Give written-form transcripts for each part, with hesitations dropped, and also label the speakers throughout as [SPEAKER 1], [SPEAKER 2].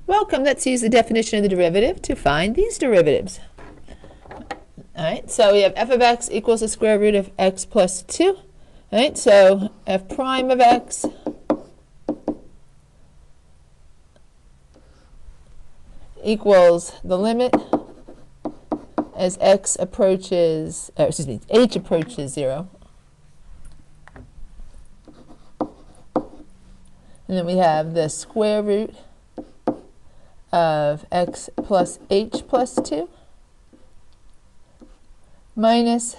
[SPEAKER 1] Welcome. Let's use the definition of the derivative to find these derivatives. All right, so we have f of x equals the square root of x plus 2. All right, so f prime of x equals the limit as h approaches 0. And then we have the square root of x plus h plus 2 minus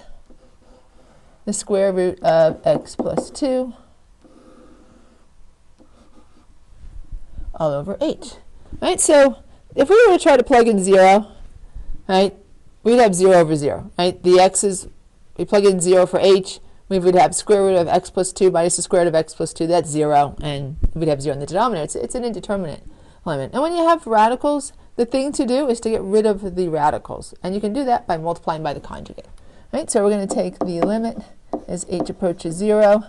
[SPEAKER 1] the square root of x plus 2 all over h. Right? So if we were to try to plug in 0, right, we'd have 0 over 0. Right? The x's, we plug in 0 for h, we would have square root of x plus 2 minus the square root of x plus 2. That's 0, and we'd have 0 in the denominator. It's an indeterminate limit. And when you have radicals, the thing to do is to get rid of the radicals. And you can do that by multiplying by the conjugate. Right? So we're going to take the limit as h approaches 0,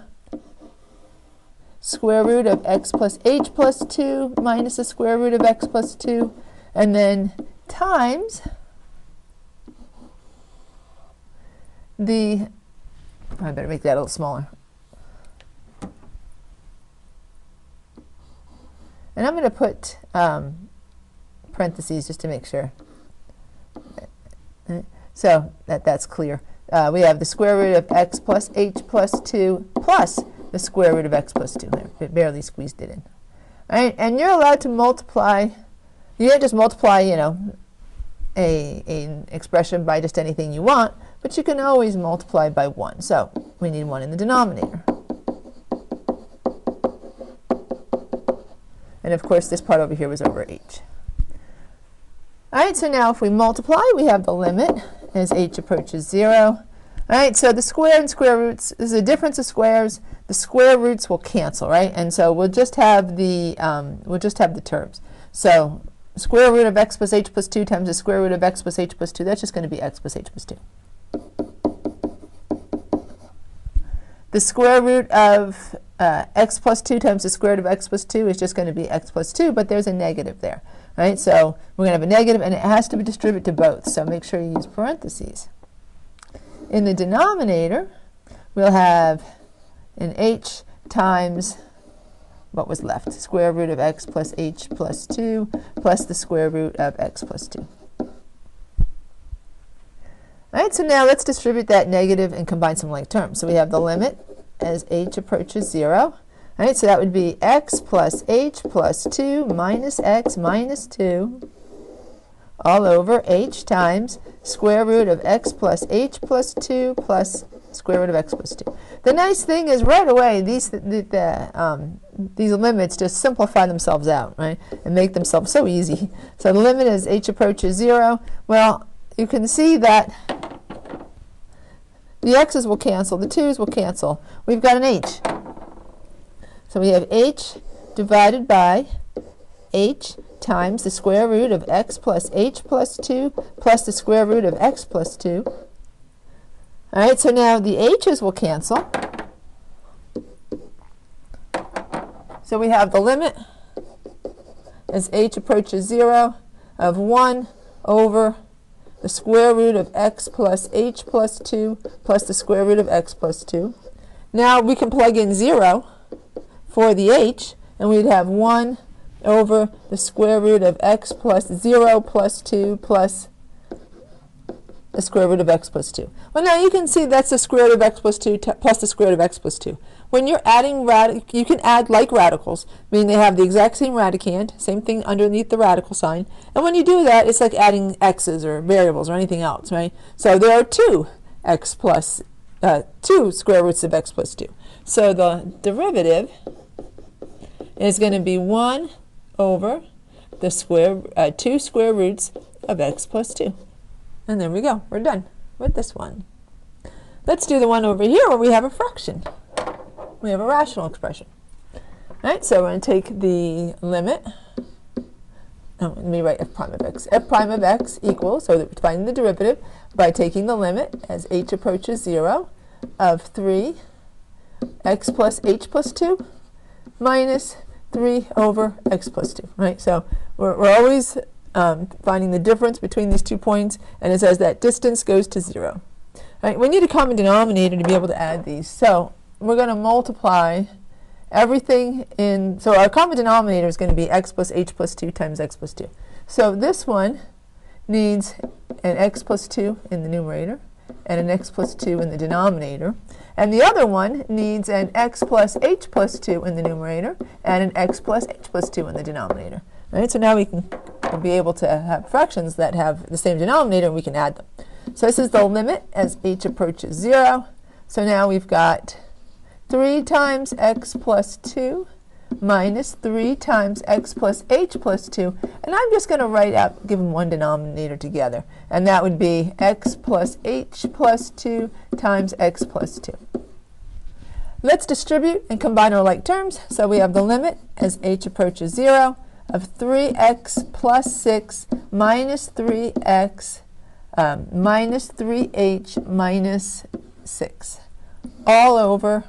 [SPEAKER 1] square root of x plus h plus 2 minus the square root of x plus 2, and then times the, I better make that a little smaller. And I'm going to put parentheses just to make sure. So that's clear. We have the square root of x plus h plus 2 plus the square root of x plus 2. There, barely squeezed it in. All right, and you're allowed to multiply. You can't just multiply, you know, an expression by just anything you want, but you can always multiply by 1. So we need 1 in the denominator. And of course, this part over here was over h. All right, so now if we multiply, we have the limit as h approaches 0. All right, so the square and square roots, this is a difference of squares. The square roots will cancel, right? And so we'll just have the terms. So square root of x plus h plus 2 times the square root of x plus h plus 2, that's just going to be x plus h plus 2. The square root of x plus 2 times the square root of x plus 2 is just going to be x plus 2, but there's a negative there. Right? So we're going to have a negative, and it has to be distributed to both. So make sure you use parentheses. In the denominator, we'll have an h times what was left, square root of x plus h plus 2 plus the square root of x plus 2. All right, so now let's distribute that negative and combine some like terms. So we have the limit as h approaches 0. All right, so that would be x plus h plus 2 minus x minus 2 all over h times square root of x plus h plus 2 plus square root of x plus 2. The nice thing is right away these limits just simplify themselves out, right, and make themselves so easy. So the limit as h approaches 0, well, you can see that the x's will cancel, the 2's will cancel. We've got an h. So we have h divided by h times the square root of x plus h plus 2 plus the square root of x plus 2. All right, so now the h's will cancel. So we have the limit as h approaches 0 of 1 over the square root of x plus h plus 2 plus the square root of x plus 2. Now we can plug in 0 for the h, and we'd have 1 over the square root of x plus 0 plus 2 plus the square root of x plus 2. Well, now you can see that's the square root of x plus 2 plus the square root of x plus 2. When you're adding you can add like radicals, meaning they have the exact same radicand, same thing underneath the radical sign. And when you do that, it's like adding x's or variables or anything else, right? So there are two square roots of x plus 2. So the derivative is going to be 1 over the 2 square roots of x plus 2. And there we go. We're done with this one. Let's do the one over here where we have a fraction. We have a rational expression. All right, so we're going to take the limit. Let me write f prime of x. F prime of x equals, so that we're finding the derivative by taking the limit as h approaches 0 of 3 x plus h plus 2 minus 3 over x plus 2, right? So we're always finding the difference between these 2 points, and it says that distance goes to 0. Right? We need a common denominator to be able to add these. So we're going to multiply everything in, so our common denominator is going to be x plus h plus 2 times x plus 2. So this one needs an x plus 2 in the numerator and an x plus 2 in the denominator. And the other one needs an x plus h plus 2 in the numerator and an x plus h plus 2 in the denominator. Right? So now we'll be able to have fractions that have the same denominator, and we can add them. So this is the limit as h approaches 0. So now we've got 3 times x plus 2 minus 3 times x plus h plus 2. And I'm just going to write out, give them one denominator together. And that would be x plus h plus 2 times x plus 2. Let's distribute and combine our like terms. So we have the limit as h approaches 0 of 3x plus 6 minus 3x minus 3h minus 6 all over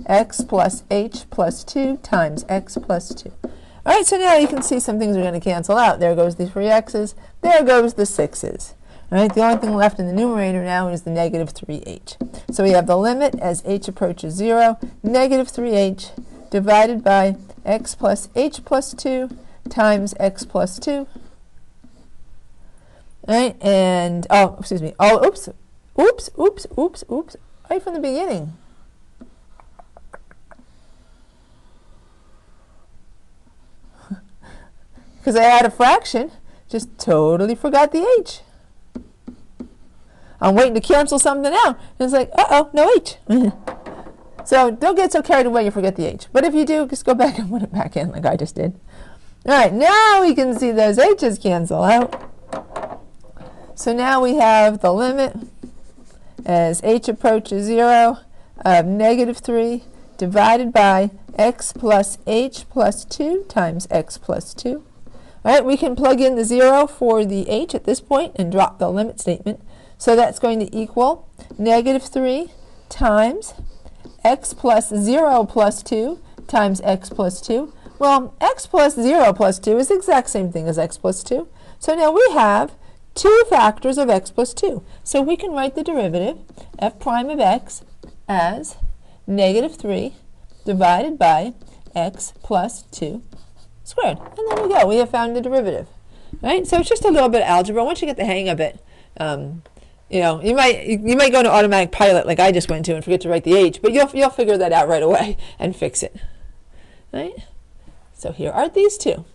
[SPEAKER 1] x plus h plus 2 times x plus 2. All right, so now you can see some things are going to cancel out. There goes the 3x's, there goes the 6's. All right, the only thing left in the numerator now is the negative 3h. So we have the limit as h approaches 0, negative 3h divided by x plus h plus 2 times x plus 2. All right, and, oh, excuse me, oh, oops, right from the beginning. Because I had a fraction, just totally forgot the h. I'm waiting to cancel something out. And it's like, uh-oh, no h. So don't get so carried away you forget the h. But if you do, just go back and put it back in like I just did. All right, now we can see those h's cancel out. So now we have the limit as h approaches 0 of negative 3 divided by x plus h plus 2 times x plus 2. All right, we can plug in the 0 for the h at this point and drop the limit statement. So that's going to equal negative 3 times x plus 0 plus 2 times x plus 2. Well, x plus 0 plus 2 is the exact same thing as x plus 2. So now we have 2 factors of x plus 2. So we can write the derivative f prime of x as negative 3 divided by x plus 2 squared. And there we go. We have found the derivative. Right? So it's just a little bit of algebra. Once you get the hang of it, you know, you might go into automatic pilot like I just went to and forget to write the h, but you'll figure that out right away and fix it. Right? So here are these two.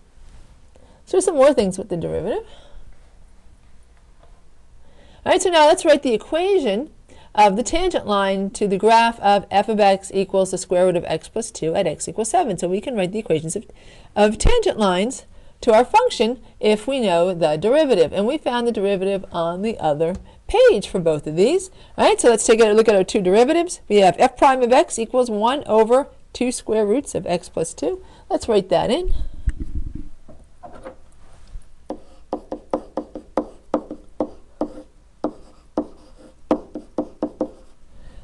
[SPEAKER 1] So there's some more things with the derivative. All right, so now let's write the equation of the tangent line to the graph of f of x equals the square root of x plus 2 at x equals 7. So we can write the equations of tangent lines to our function if we know the derivative. And we found the derivative on the other page for both of these. All right, so let's take a look at our two derivatives. We have f prime of x equals 1 over 2 square roots of x plus 2. Let's write that in.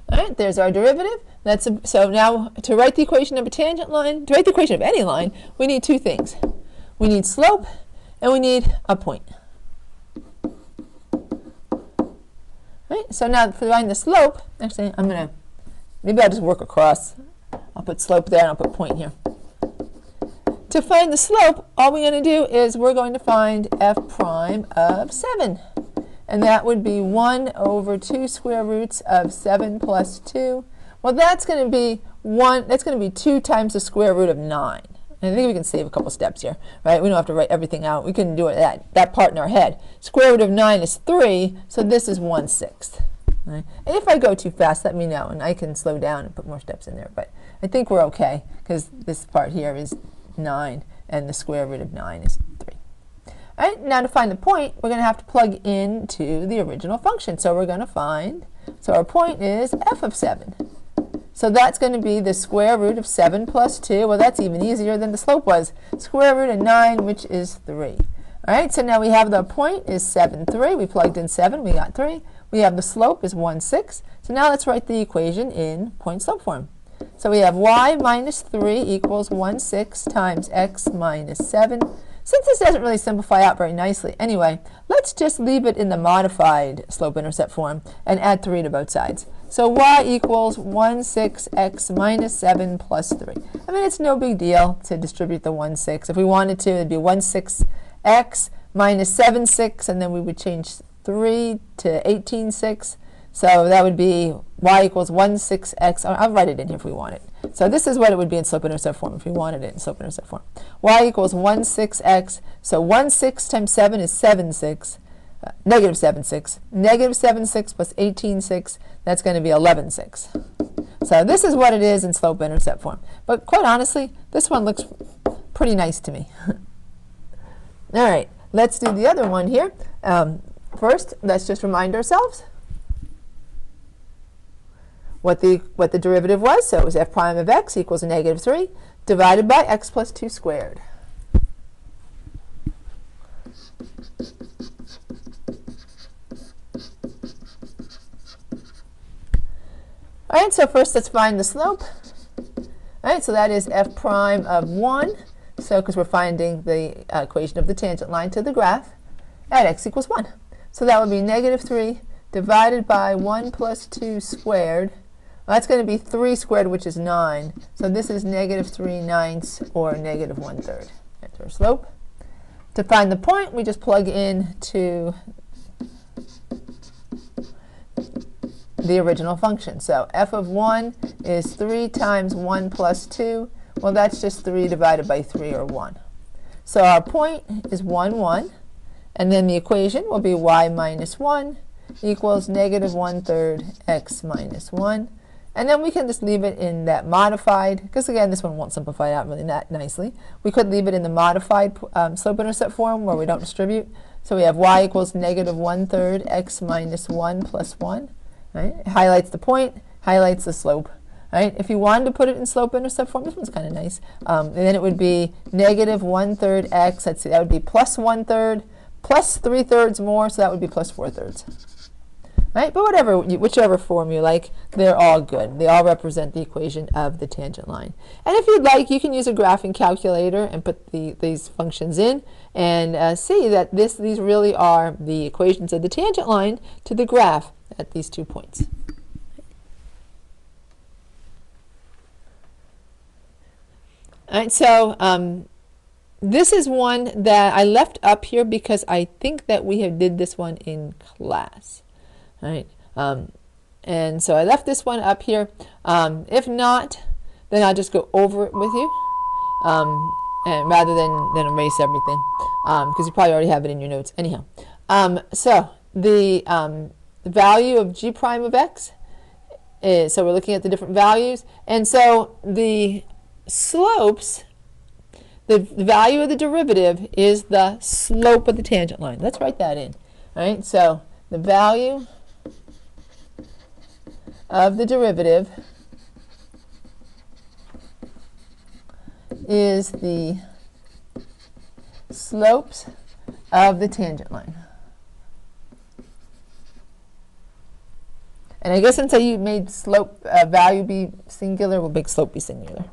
[SPEAKER 1] All right, there's our derivative. So now to write the equation of a tangent line, to write the equation of any line, we need two things. We need slope and we need a point. Right, so now to find the slope, actually maybe I'll just work across. I'll put slope there and I'll put point here. To find the slope, all we're going to do is we're going to find f prime of 7. And that would be 1 over 2 square roots of 7 plus 2. Well, that's going to be 2 times the square root of 9. And I think we can save a couple steps here, right? We don't have to write everything out. We can do it that part in our head. Square root of 9 is 3, so this is 1/6. Right? And if I go too fast, let me know, and I can slow down and put more steps in there. But I think we're okay, because this part here is 9, and the square root of 9 is 3. All right, now to find the point, we're going to have to plug into the original function. So we're going to find, so our point is f of 7. So that's going to be the square root of 7 plus 2. Well, that's even easier than the slope was. Square root of 9, which is 3. All right, so now we have the point is 7, 3. We plugged in 7, we got 3. We have the slope is 1/6. So now let's write the equation in point-slope form. So we have y minus 3 equals 1/6 times x minus 7. Since this doesn't really simplify out very nicely anyway, let's just leave it in the modified slope-intercept form and add 3 to both sides. So y equals 1/6 x minus 7 plus 3. I mean, it's no big deal to distribute the 1/6. If we wanted to, it would be 1/6 x minus 7/6, and then we would change 3 to 18/6. So that would be y equals 1/6 x. I'll write it in here if we want it. So this is what it would be in slope-intercept form if we wanted it in slope-intercept form. Y equals 1/6 x. So 1/6 times 7 is 7/6. Negative 7/6. Negative 7/6 plus 18/6, that's going to be 11/6. So this is what it is in slope-intercept form. But quite honestly, this one looks pretty nice to me. All right, let's do the other one here. First, let's just remind ourselves what the derivative was. So it was f prime of x equals negative 3 divided by x plus 2 squared. All right, so first let's find the slope. All right, so that is f prime of 1. So because we're finding the equation of the tangent line to the graph at x equals 1. So that would be negative 3 divided by 1 plus 2 squared. Well, that's going to be 3 squared, which is 9. So this is negative 3/9 or negative 1/3. That's our slope. To find the point, we just plug in to the original function. So f of 1 is 3 times 1 plus 2. Well, that's just 3 divided by 3, or 1. So our point is 1, 1. And then the equation will be y minus 1 equals negative 1/3 x minus 1. And then we can just leave it in that modified, because again, this one won't simplify out really that nicely. We could leave it in the modified slope-intercept form where we don't distribute. So we have y equals negative 1/3 x minus 1 plus 1. Right? It highlights the point, highlights the slope. Right? If you wanted to put it in slope-intercept form, this one's kind of nice. And then it would be negative 1/3 x. Let's see, that would be plus 1/3 plus 3/3 more, so that would be plus 4/3. Right? But whichever form you like, they're all good. They all represent the equation of the tangent line. And if you'd like, you can use a graphing calculator and put these functions in and see that these really are the equations of the tangent line to the graph at these 2 points. All right, so this is one that I left up here because I think that we did this one in class. All right, and so I left this one up here. If not, then I'll just go over it with you, and rather than erase everything, because you probably already have it in your notes anyhow. So the value of g prime of x is, so we're looking at the different values, and so the slopes, the value of the derivative is the slope of the tangent line. Let's write that in. All right, so the value of the derivative is the slopes of the tangent line. And I guess since you made slope value be singular, will make slope be singular.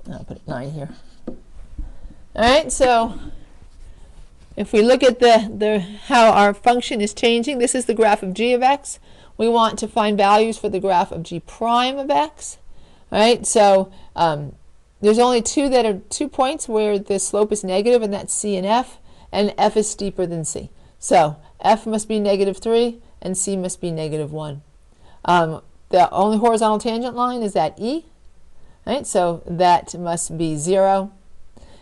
[SPEAKER 1] I'll put 9 here. All right, so if we look at how our function is changing, this is the graph of g of x. We want to find values for the graph of g prime of x. All right, so there's only 2 points where the slope is negative, and that's c and f is steeper than c. So f must be negative 3, and c must be negative 1. The only horizontal tangent line is at e. Right, so that must be 0.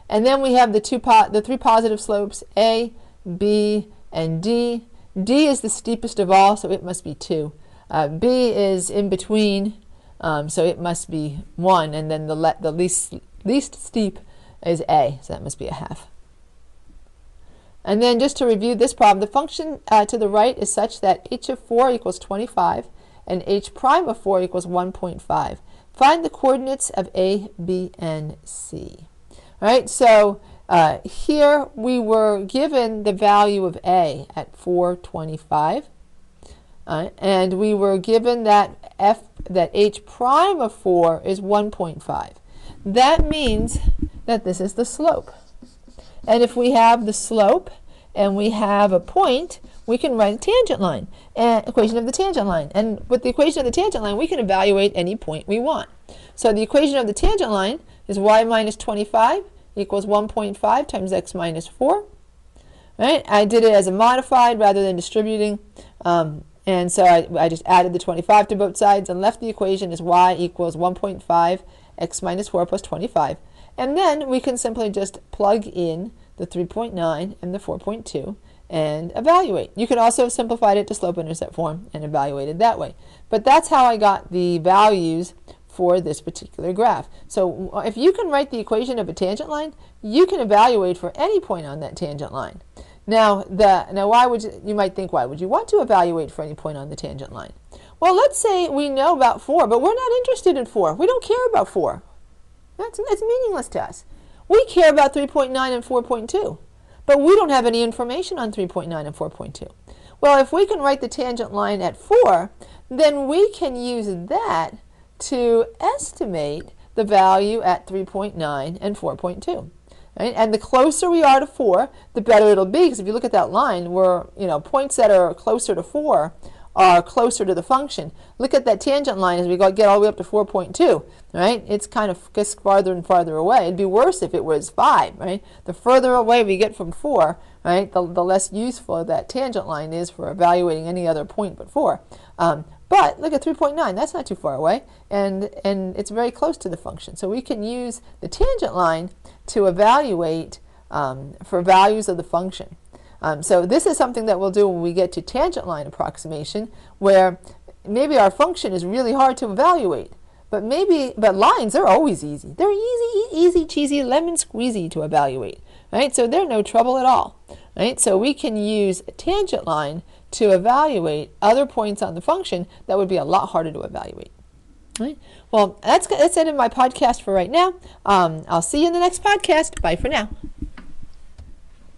[SPEAKER 1] And then we have the 3 positive slopes, A, B, and D. D is the steepest of all, so it must be 2. B is in between, so it must be 1. And then the least steep is A, so that must be a half. And then just to review this problem, the function to the right is such that h of 4 equals 25, and h prime of 4 equals 1.5. Find the coordinates of A, B, and C. All right, so Here we were given the value of a at 425, and we were given that h prime of 4 is 1.5. That means that this is the slope. And if we have the slope and we have a point, we can write a tangent line, equation of the tangent line. And with the equation of the tangent line, we can evaluate any point we want. So the equation of the tangent line is y minus 25 equals 1.5 times x minus 4. Right? I did it as a modified rather than distributing. And so I just added the 25 to both sides and left the equation as y equals 1.5 x minus 4 plus 25. And then we can simply just plug in the 3.9 and the 4.2 and evaluate. You could also have simplified it to slope-intercept form and evaluated that way. But that's how I got the values for this particular graph. So if you can write the equation of a tangent line, you can evaluate for any point on that tangent line. Now why would you might think, why would you want to evaluate for any point on the tangent line? Well, let's say we know about 4, but we're not interested in 4. We don't care about 4. That's meaningless to us. We care about 3.9 and 4.2, but we don't have any information on 3.9 and 4.2. Well, if we can write the tangent line at 4, then we can use that to estimate the value at 3.9 and 4.2. Right? And the closer we are to 4, the better it'll be, because if you look at that line, where points that are closer to 4 are closer to the function. Look at that tangent line as we get all the way up to 4.2, right? It's kind of gets farther and farther away. It'd be worse if it was 5, right? The further away we get from 4, right, the less useful that tangent line is for evaluating any other point but 4. But look at 3.9, that's not too far away, and it's very close to the function. So we can use the tangent line to evaluate for values of the function. So this is something that we'll do when we get to tangent line approximation, where maybe our function is really hard to evaluate, but lines are always easy. They're easy, cheesy, lemon squeezy to evaluate, right? So they're no trouble at all, right? So we can use a tangent line to evaluate other points on the function that would be a lot harder to evaluate. Right? Well, that's it in my podcast for right now. I'll see you in the next podcast. Bye for now.